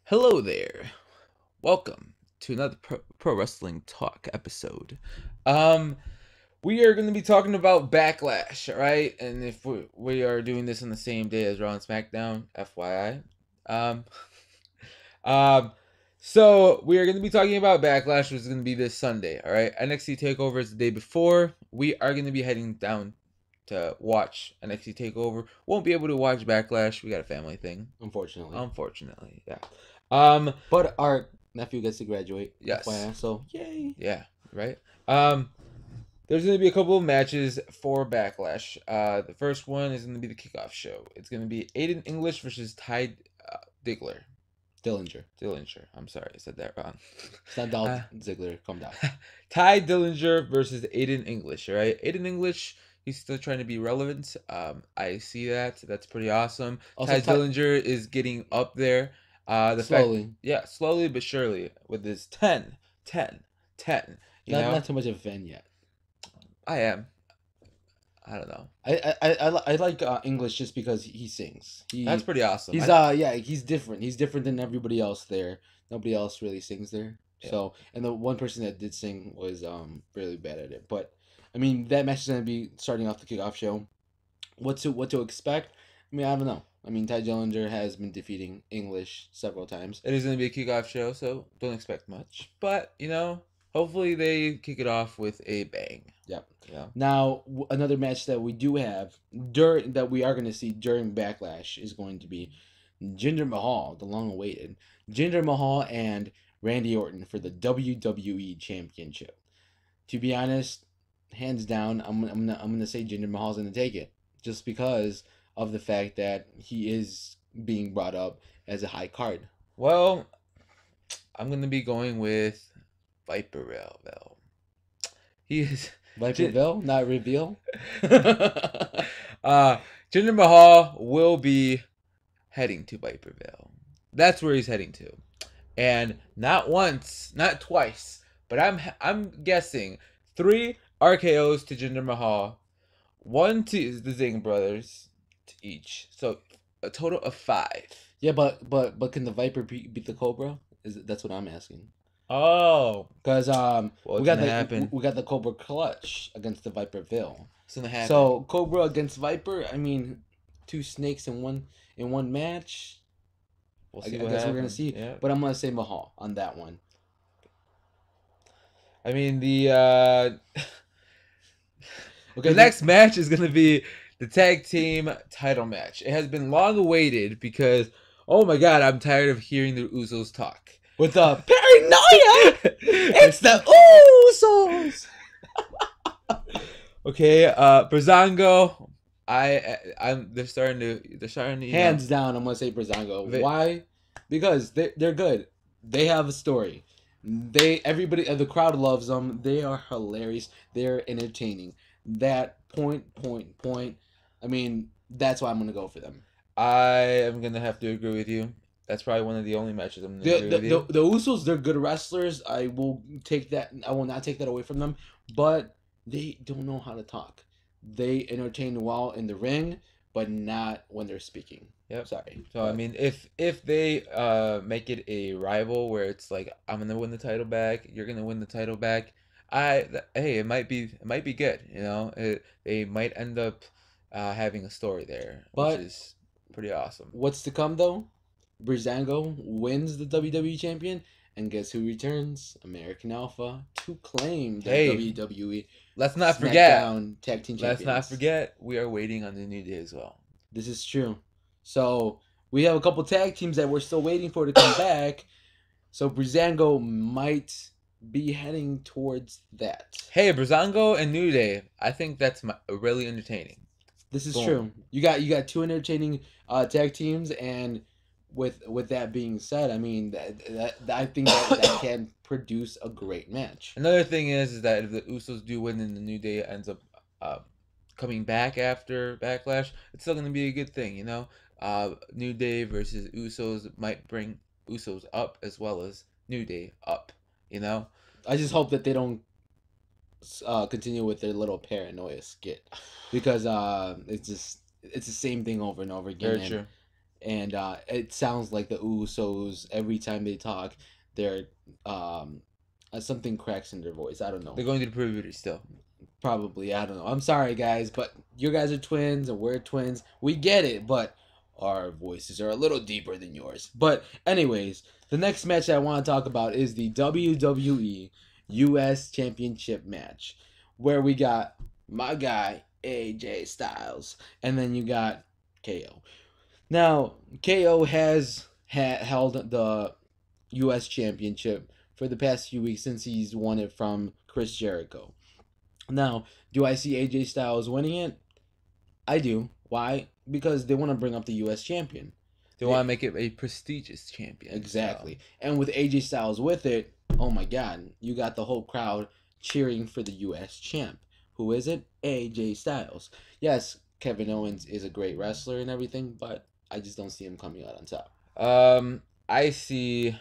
Hello there. Welcome to another Pro Wrestling Talk episode. Um, we are going to be talking about Backlash, right? And if we are doing this on the same day as Raw and SmackDown, FYI. Um, um, so we are going to be talking about Backlash, which is going to be this Sunday, all right? NXT Takeover is the day before. We are going to be heading down to watch NXT Takeover. Won't be able to watch Backlash. We got a family thing. Unfortunately, yeah. But our nephew gets to graduate. Yes. FYI, so yay. Yeah, right. There's going to be a couple of matches for Backlash. The first one is going to be the kickoff show. It's going to be Aiden English versus Ty Diggler. Dillinger. I'm sorry, I said that wrong. It's not Dolph Ziggler. Calm down. Ty Dillinger versus Aiden English. All right, Aiden English. He's still trying to be relevant. I see that. That's pretty awesome. Also, Ty Dillinger is getting up there. Slowly. Slowly but surely with his 10. Not too much of a fan yet. I am. I don't know. I like English just because he sings. That's pretty awesome. He's different. He's different than everybody else there. Nobody else really sings there. Yeah. So, and the one person that did sing was really bad at it. But I mean, that match is gonna be starting off the kickoff show. What to expect? I mean, I don't know. I mean, Ty Dillinger has been defeating English several times. It is going to be a kickoff show, so don't expect much. But, hopefully they kick it off with a bang. Yep. Yeah. Now, another match that we do have that we are going to see during Backlash is going to be Jinder Mahal, the long-awaited Jinder Mahal and Randy Orton for the WWE Championship. To be honest, hands down, I'm gonna say Jinder Mahal's gonna take it, just because of the fact that he is being brought up as a high card. Well, I'm gonna be going with Viperville. He is Viperville, not reveal. Jinder Mahal will be heading to Viperville. That's where he's heading to, and not once, not twice, but I'm guessing 3 RKO's to Jinder Mahal, 1 to the Zing brothers to each, so a total of 5. Yeah, but can the Viper beat the Cobra? That's what I'm asking. Oh, because we got the Cobra clutch against the Viperville. What's gonna happen? So Cobra against Viper. I mean, 2 snakes in one match. We'll see. I guess we're gonna see. Yeah. But I'm gonna say Mahal on that one. I mean the next match is gonna be the tag team title match. It has been long awaited because, oh my god, I'm tired of hearing the Usos talk. With the paranoia, it's the Usos. Okay, Breezango, they're starting to hands down. I'm gonna say Breezango. Why? Because they're good. They have a story. Everybody, the crowd loves them. They are hilarious. They're entertaining. That point. I mean, that's why I'm gonna go for them. I am gonna have to agree with you. That's probably one of the only matches I'm gonna agree with you. The Usos, they're good wrestlers. I will not take that away from them. But they don't know how to talk. They entertain well in the ring, but not when they're speaking. Yep. Sorry. So I mean, if they make it a rival where it's like, I'm gonna win the title back, you're gonna win the title back, it might be good. They might end up having a story there, which is pretty awesome. What's to come though? Breezango wins the WWE champion, and guess who returns? American Alpha to claim the WWE. Let's not forget tag team champions. Let's not forget we are waiting on the New Day as well. This is true. So we have a couple tag teams that we're still waiting for to come back. So Breezango might be heading towards that. Hey, Breezango and New Day. I think that's really entertaining. This is true. You got 2 entertaining tag teams, and with that being said, I mean that I think that can produce a great match. Another thing is that if the Usos do win and the New Day ends up coming back after Backlash, it's still gonna be a good thing, New Day versus Usos might bring Usos up as well as New Day up, I just hope that they don't continue with their little paranoia skit, because it's the same thing over and over again. Very true. and it sounds like the Usos every time they talk. They're um, something cracks in their voice. I don't know. They're going to the preview still. Probably, I don't know. I'm sorry, guys, but you guys are twins and we're twins. We get it, but our voices are a little deeper than yours. But anyways, the next match that I want to talk about is the WWE US Championship match, where we got my guy AJ Styles, and then you got KO. Now, KO has held the US Championship for the past few weeks since he's won it from Chris Jericho. Now, do I see AJ Styles winning it? I do. Why? Because they want to bring up the U.S. champion. They want to make it a prestigious champion. Exactly. So. And with AJ Styles with it, oh my God, you got the whole crowd cheering for the U.S. champ. Who is it? AJ Styles. Yes, Kevin Owens is a great wrestler and everything, but I just don't see him coming out on top. I see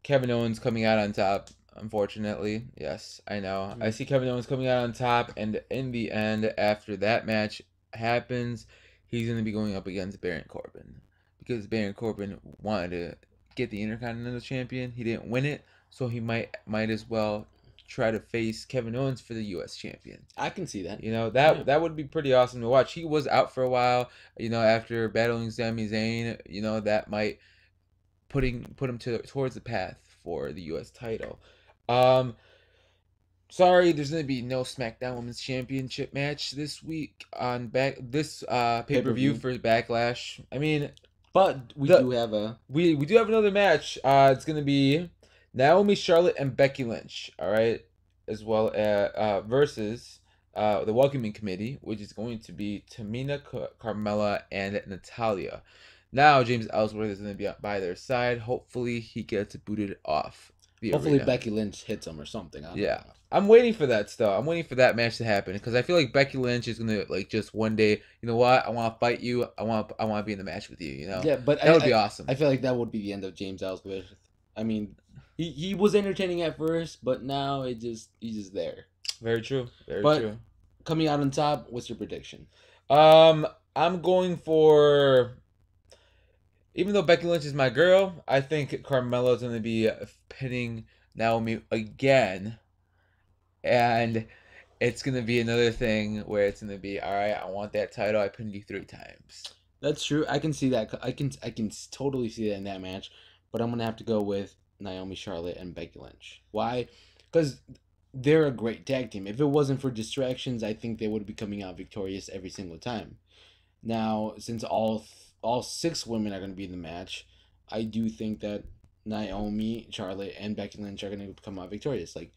Kevin Owens coming out on top. Unfortunately, yes, I know. I see Kevin Owens coming out on top, and in the end, after that match happens, he's going to be going up against Baron Corbin, because Baron Corbin wanted to get the Intercontinental Champion. He didn't win it, so he might as well try to face Kevin Owens for the U.S. Champion. I can see that. You know, that would be pretty awesome to watch. He was out for a while, you know, after battling Sami Zayn. You know, that might put him towards the path for the U.S. title. Sorry, there's gonna be no SmackDown Women's Championship match this week on pay-per-view for Backlash. I mean, but we do have another match. It's gonna be Naomi, Charlotte, and Becky Lynch. All right, as well as versus the Welcoming Committee, which is going to be Tamina, Carmella, and Natalia. Now James Ellsworth is going to be by their side. Hopefully he gets booted off. Hopefully Becky Lynch hits him or something. Yeah, I'm waiting for that still. I'm waiting for that match to happen because I feel like Becky Lynch is gonna like just one day. You know what? I want to fight you. I want to be in the match with you. You know? Yeah, but that would be awesome. I feel like that would be the end of James Ellsworth. I mean, he was entertaining at first, but now he's just there. Very true. Very true. Coming out on top, what's your prediction? I'm going for. Even though Becky Lynch is my girl, I think Carmella's going to be pinning Naomi again. And it's going to be another thing where it's going to be, all right, I want that title. I pinned you 3 times. That's true. I can see that. I can totally see that in that match. But I'm going to have to go with Naomi, Charlotte, and Becky Lynch. Why? Because they're a great tag team. If it wasn't for distractions, I think they would be coming out victorious every single time. Now, since all 6 women are going to be in the match, I do think that Naomi, Charlotte, and Becky Lynch are going to come out victorious. Like,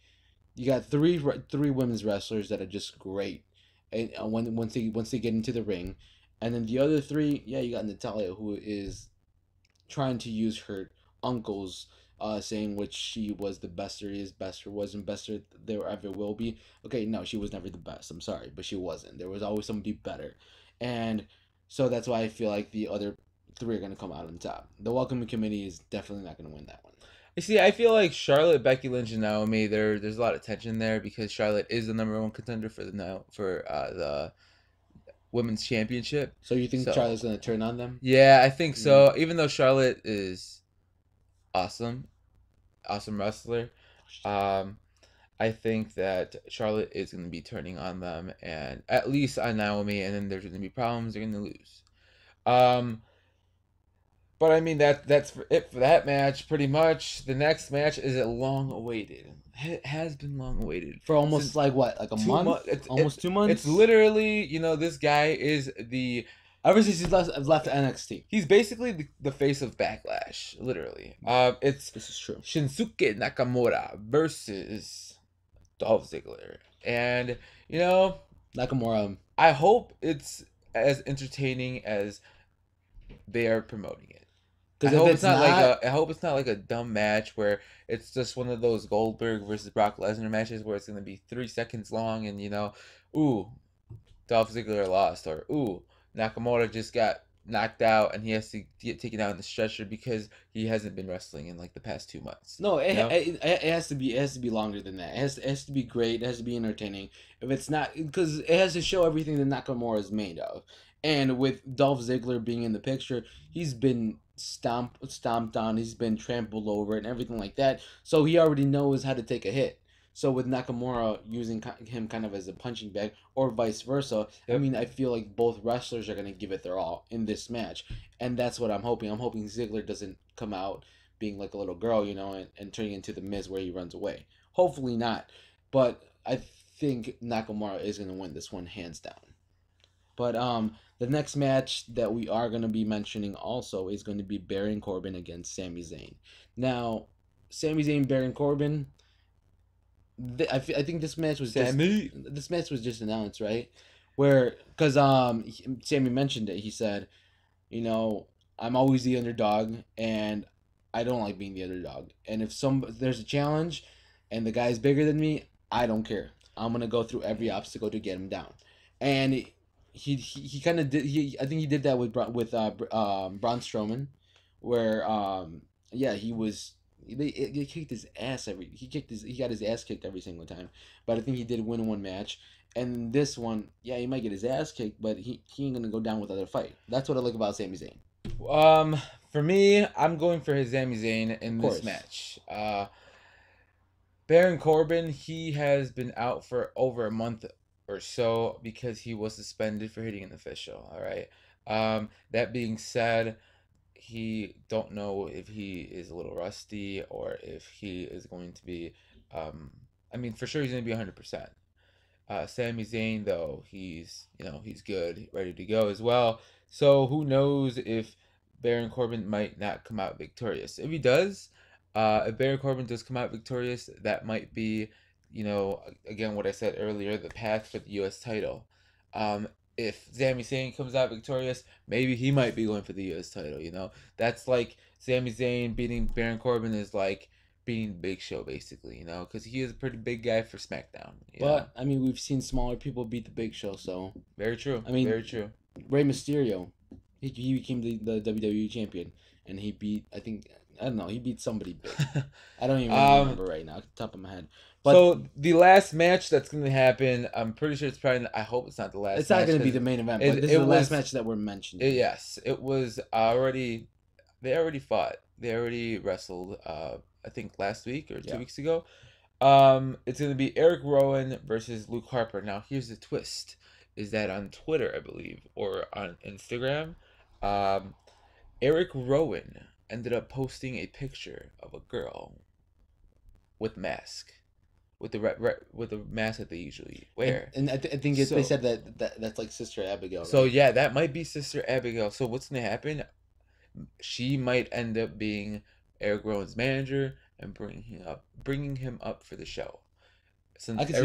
you got three women's wrestlers that are just great, and once they get into the ring, and then the other 3, yeah, you got Natalia, who is trying to use her uncle's saying which she was the best there is, best there wasn't, best there ever will be. Okay, no, she was never the best. I'm sorry, but she wasn't. There was always somebody better, and so that's why I feel like the other 3 are going to come out on top. The Welcoming Committee is definitely not going to win that one. You see, I feel like Charlotte, Becky Lynch, and Naomi, there's a lot of tension there because Charlotte is the #1 contender for the women's championship. So you think Charlotte's going to turn on them? Yeah, I think so. Mm-hmm. Even though Charlotte is awesome wrestler, I think that Charlotte is going to be turning on them, and at least on Naomi, and then there's going to be problems. They're going to lose. But I mean that's it for that match. Pretty much, the next match is long awaited. It has been long awaited for almost like what, like a month? Almost 2 months. It's literally, you know, this guy is the. Ever since he's left NXT, he's basically the face of Backlash. Literally, this is true. Shinsuke Nakamura versus Dolph Ziggler, and you know, Nakamura. I hope it's as entertaining as they are promoting it. I hope it's not like a dumb match where it's just one of those Goldberg versus Brock Lesnar matches where it's going to be 3 seconds long and, you know, ooh, Dolph Ziggler lost, or ooh, Nakamura just got knocked out and he has to get taken out on the stretcher because he hasn't been wrestling in like the past 2 months. No, You know? it has to be longer than that. It has to be great. It has to be entertaining. If it's not, because it has to show everything that Nakamura is made of. And with Dolph Ziggler being in the picture, he's been stomped on. He's been trampled over and everything like that. So he already knows how to take a hit. So with Nakamura using him kind of as a punching bag, or vice versa, I Yep. mean, I feel like both wrestlers are gonna give it their all in this match, and that's what I'm hoping. I'm hoping Ziggler doesn't come out being like a little girl, and turning into the Miz where he runs away. Hopefully not, but I think Nakamura is going to win this one hands down. But the next match that we are going to be mentioning also is going to be Baron Corbin against Sami Zayn. Now, Sami Zayn, Baron Corbin. I think Sammy. this match was just announced, right? Where because Sammy mentioned it. He said, I'm always the underdog, and I don't like being the underdog. And if there's a challenge, and the guy's bigger than me, I don't care. I'm gonna go through every obstacle to get him down. And he kind of did. I think he did that with Braun Strowman, where yeah, he kicked his ass he got his ass kicked every single time. But I think he did win one match. And this one, yeah, he might get his ass kicked, but he ain't gonna go down without a fight. That's what I like about Sami Zayn. For me, I'm going for his Sami Zayn Of in this course. match. Baron Corbin, he has been out for over a month or so because he was suspended for hitting an official. All right. That being said, he don't know if he is a little rusty or if he is going to be. Um, I mean, for sure he's going to be 100%. Sami Zayn, though, he's good, ready to go as well. So who knows if Baron Corbin might not come out victorious? If he does, if Baron Corbin does come out victorious, that might be, again what I said earlier, the path for the U.S. title. If Sami Zayn comes out victorious, maybe he might be going for the U.S. title. That's like Sami Zayn beating Baron Corbin is like beating Big Show, basically, because he is a pretty big guy for SmackDown. But I mean, we've seen smaller people beat the Big Show, so Very true. I mean, Very true. Rey Mysterio, he became the WWE champion, and he beat I don't know, he beat somebody big. I don't even um. remember right now, off the top of my head. But So the last match that's going to happen, I'm pretty sure it's probably. I hope it's not the last it's not match going to be because the main event. But it this is it the last was. match that we're mentioning. Yes, it was already. They already fought. They already wrestled. I think last week or 2 weeks ago. It's going to be Eric Rowan versus Luke Harper. Now here's the twist: is that on Twitter, I believe, or on Instagram, um, Eric Rowan ended up posting a picture of a girl with mask, with the mask that they usually wear. And I think they So said that's like Sister Abigail, so right? yeah, that might be Sister Abigail. So what's gonna happen? She might end up being Eric Rowan's manager and bringing him up for the show. I Since can see that.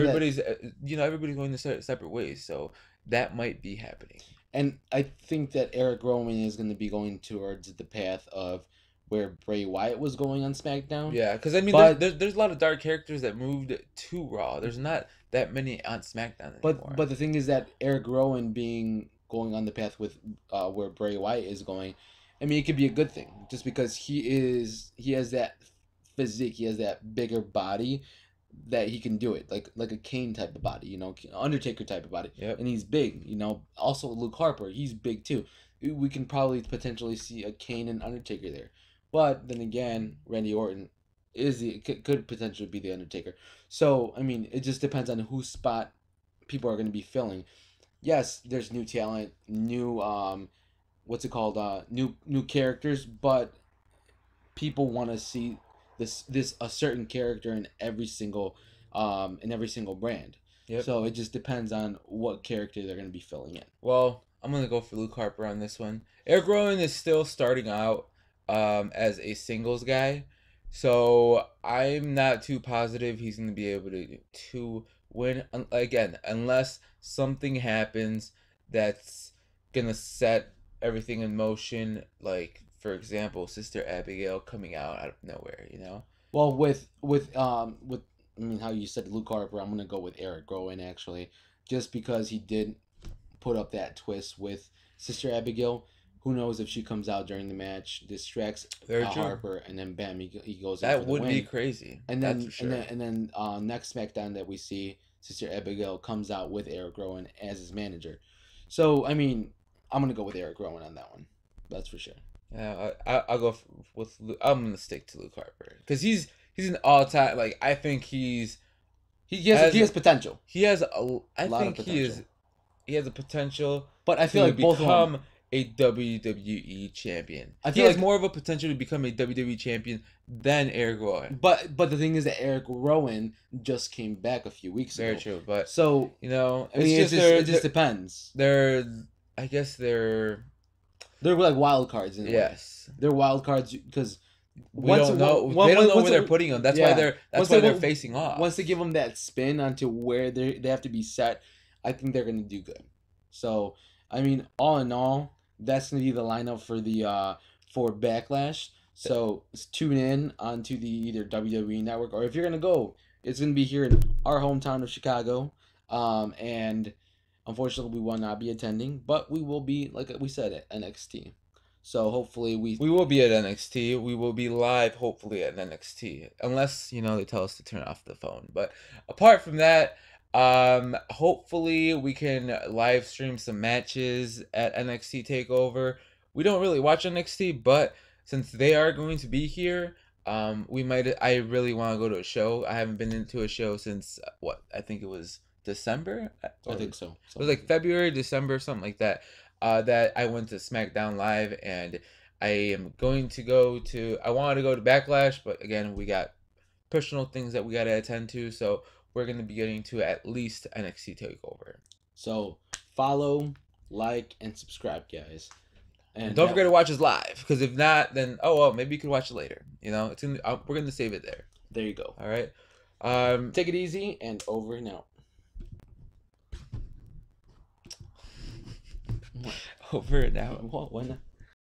everybody's going to separate ways, so that might be happening. And I think that Eric Rowan is going to be going towards the path of where Bray Wyatt was going on SmackDown. Yeah, because I mean, But there's a lot of dark characters that moved to Raw. There's not that many on SmackDown anymore. but the thing is that Eric Rowan being going on the path with where Bray Wyatt is going, I mean, it could be a good thing just because he has that physique, he has that bigger body that he can do it like a Kane type of body, Undertaker type of body, Yep. and he's big, Also Luke Harper, he's big too. We can probably potentially see a Kane and Undertaker there, but then again, Randy Orton could potentially be the Undertaker. So I mean, it just depends on whose spot people are going to be filling. Yes, there's new talent, new what's it called, new characters, but people want to see this a certain character in every single brand. Yep. So it just depends on what character they're going to be filling in. Well, I'm gonna go for Luke Harper on this one. Eric Rowan is still starting out as a singles guy, so I'm not too positive he's gonna be able to win again unless something happens that's gonna set everything in motion. Like for example, Sister Abigail coming out of nowhere. Well, with I mean how you said Luke Harper, I'm going to go with Eric Rowan actually, just because he did put up that twist with Sister Abigail. Who knows if she comes out during the match, distracts Very true. Harper, and then bam, he goes in That for the would win. be crazy. And That's then for sure. next SmackDown that we see, Sister Abigail comes out with Eric Rowan as his manager. So I mean, I'm gonna go with Eric Rowan on that one. That's for sure. Yeah, I'll go with. I'm gonna stick to Luke Harper because he's an all time. Like I think He has potential. he has a. I lot of think potential. he has a potential. But I feel to like both of become them. a WWE champion. I He feel has like, more of a potential to become a WWE champion than Eric Rowan. but the thing is that Eric Rowan just came back a few weeks Very ago. true, but So you know, I mean, it just depends. they're. I guess they're. They're like wild cards in a way. Yes. They're wild cards because We don't know. They don't know where they're putting them. That's why they're. That's why they're facing off. Once they give them that spin onto where they have to be set, I think they're gonna do good. So I mean, all in all, that's gonna be the lineup for the for Backlash. So tune in onto the either WWE Network, or if you're gonna go, it's gonna be here in our hometown of Chicago. And unfortunately, we will not be attending, but we will be, like we said, at NXT. So hopefully We will be at NXT. We will be live, hopefully, at NXT, unless they tell us to turn off the phone. But apart from that, hopefully we can live stream some matches at NXT Takeover. We don't really watch NXT, but since they are going to be here, we might. I really want to go to a show. I haven't been into a show since what I think it was December. I think so. It was like February, December, something like that. That I went to SmackDown Live, and I am going to go to. I wanted to go to Backlash, but again, we got personal things that we got to attend to, so we're going to be getting to at least NXT Takeover. So follow, like, and subscribe, guys. And don't forget to watch us live, because if not, then oh well, maybe you can watch it later. It's we're gonna save it there. There you go. All right. Take it easy and over and out. Over and out. What? Why not?